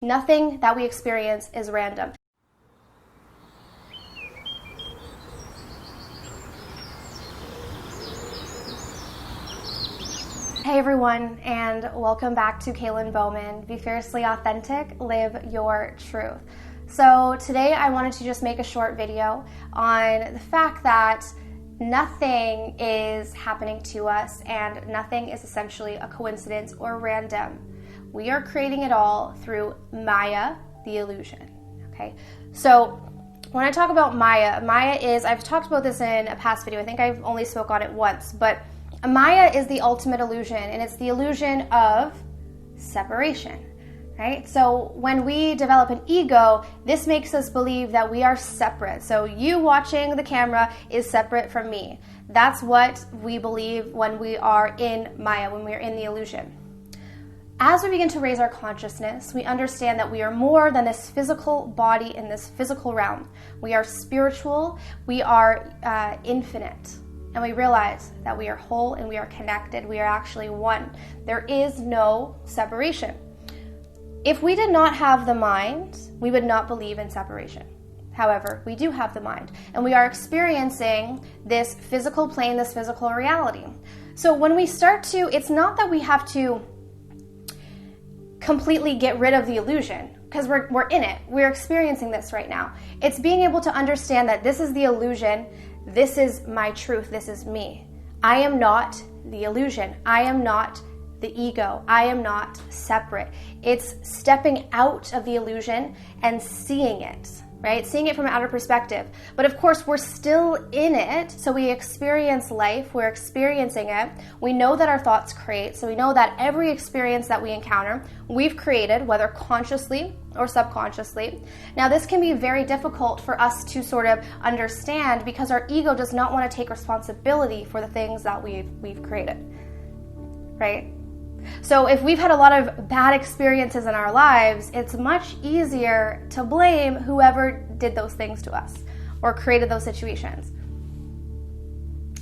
Nothing that we experience is random. Hey everyone, and welcome back to Kaylin Bowman. Be fiercely authentic, live your truth. So today I wanted to just make a short video on the fact that nothing is happening to us and nothing is essentially a coincidence or random. We are creating it all through Maya, the illusion, okay? So when I talk about Maya is, I've talked about this in a past video. I think I've only spoke on it once, but Maya is the ultimate illusion, and it's the illusion of separation, right? So when we develop an ego, this makes us believe that we are separate. So you watching the camera is separate from me. That's what we believe when we are in Maya, when we are in the illusion. As we begin to raise our consciousness, we understand that we are more than this physical body in this physical realm. We are spiritual, we are infinite, and we realize that we are whole and we are connected. We are actually one. There is no separation. If we did not have the mind, we would not believe in separation. However, we do have the mind, and we are experiencing this physical plane, this physical reality. So when we start to, it's not that we have to completely get rid of the illusion, because we're in it. We're experiencing this right now. It's being able to understand that this is the illusion, this is my truth, this is me. I am not the illusion. I am not the ego. I am not separate. It's stepping out of the illusion and seeing it, right? Seeing it from an outer perspective. But of course, we're still in it. So we experience life, we're experiencing it. We know that our thoughts create. So we know that every experience that we encounter, we've created, whether consciously or subconsciously. Now, this can be very difficult for us to sort of understand because our ego does not want to take responsibility for the things that we've created, right? So if we've had a lot of bad experiences in our lives, it's much easier to blame whoever did those things to us or created those situations.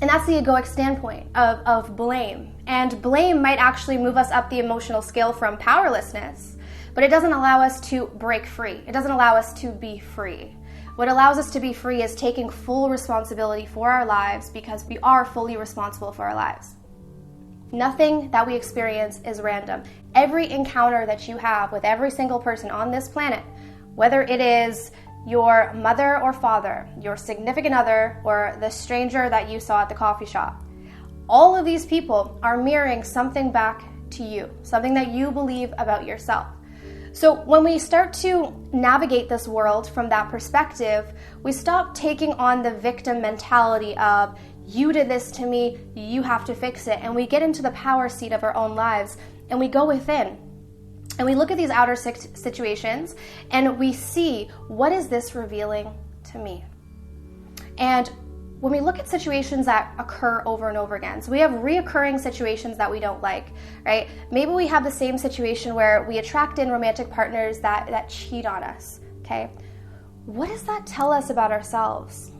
And that's the egoic standpoint of blame. And blame might actually move us up the emotional scale from powerlessness, but it doesn't allow us to break free. It doesn't allow us to be free. What allows us to be free is taking full responsibility for our lives, because we are fully responsible for our lives. Nothing that we experience is random. Every encounter that you have with every single person on this planet, whether it is your mother or father, your significant other, or the stranger that you saw at the coffee shop, all of these people are mirroring something back to you, something that you believe about yourself. So when we start to navigate this world from that perspective, we stop taking on the victim mentality of, you did this to me, you have to fix it. And we get into the power seat of our own lives and we go within and we look at these outer situations and we see, what is this revealing to me? And when we look at situations that occur over and over again, so we have reoccurring situations that we don't like, right? Maybe we have the same situation where we attract in romantic partners that cheat on us, okay? What does that tell us about ourselves?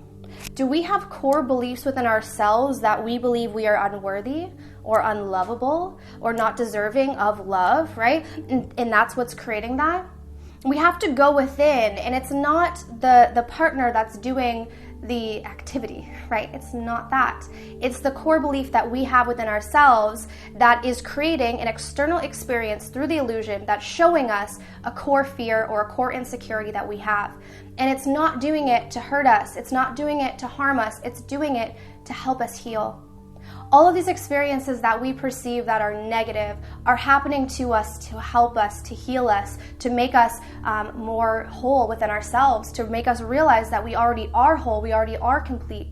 Do we have core beliefs within ourselves that we believe we are unworthy or unlovable or not deserving of love, right? And that's what's creating that. We have to go within, and it's not the partner that's doing the activity, right? It's not that. It's the core belief that we have within ourselves that is creating an external experience through the illusion that's showing us a core fear or a core insecurity that we have. And it's not doing it to hurt us. It's not doing it to harm us. It's doing it to help us heal. All of these experiences that we perceive that are negative are happening to us to help us, to heal us, to make us more whole within ourselves, to make us realize that we already are whole, we already are complete,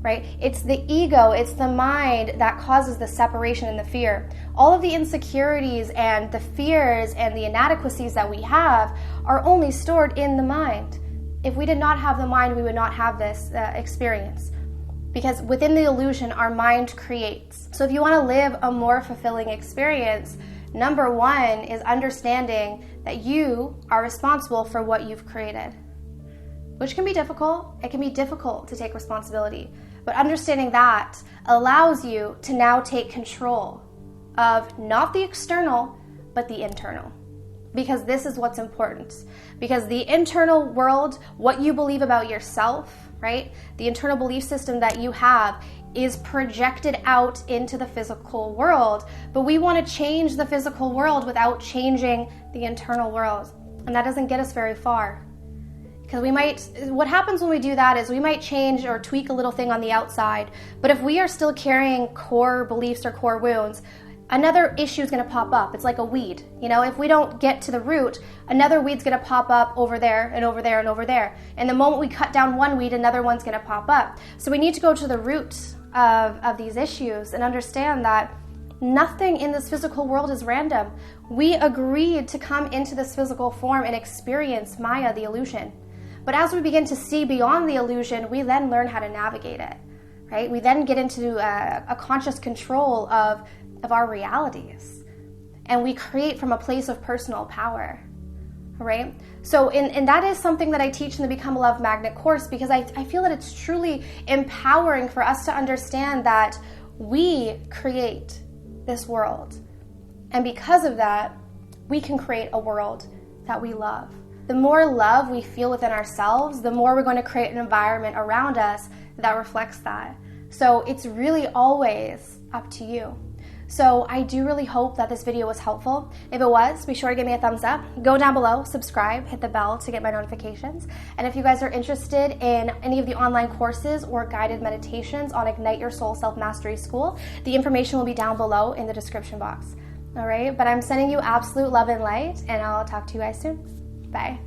right? It's the ego, it's the mind that causes the separation and the fear. All of the insecurities and the fears and the inadequacies that we have are only stored in the mind. If we did not have the mind, we would not have this experience. Because within the illusion, our mind creates. So if you want to live a more fulfilling experience, number one is understanding that you are responsible for what you've created, which can be difficult. It can be difficult to take responsibility. But understanding that allows you to now take control of not the external, but the internal. because this is what's important. Because the internal world, what you believe about yourself, right? The internal belief system that you have is projected out into the physical world. But we want to change the physical world without changing the internal world. And that doesn't get us very far. Because what happens when we do that is we might change or tweak a little thing on the outside, but if we are still carrying core beliefs or core wounds, another issue is going to pop up. It's like a weed. If we don't get to the root, another weed's going to pop up over there and over there and over there. And the moment we cut down one weed, another one's going to pop up. So we need to go to the root of these issues and understand that nothing in this physical world is random. We agreed to come into this physical form and experience Maya, the illusion. But as we begin to see beyond the illusion, we then learn how to navigate it, right? We then get into a conscious control of our realities. And we create from a place of personal power, right? So, and that is something that I teach in the Become a Love Magnet course, because I feel that it's truly empowering for us to understand that we create this world. And because of that, we can create a world that we love. The more love we feel within ourselves, the more we're going to create an environment around us that reflects that. So it's really always up to you. So I do really hope that this video was helpful. If it was, be sure to give me a thumbs up. Go down below, subscribe, hit the bell to get my notifications. And if you guys are interested in any of the online courses or guided meditations on Ignite Your Soul Self-Mastery School, the information will be down below in the description box. All right, but I'm sending you absolute love and light, and I'll talk to you guys soon. Bye.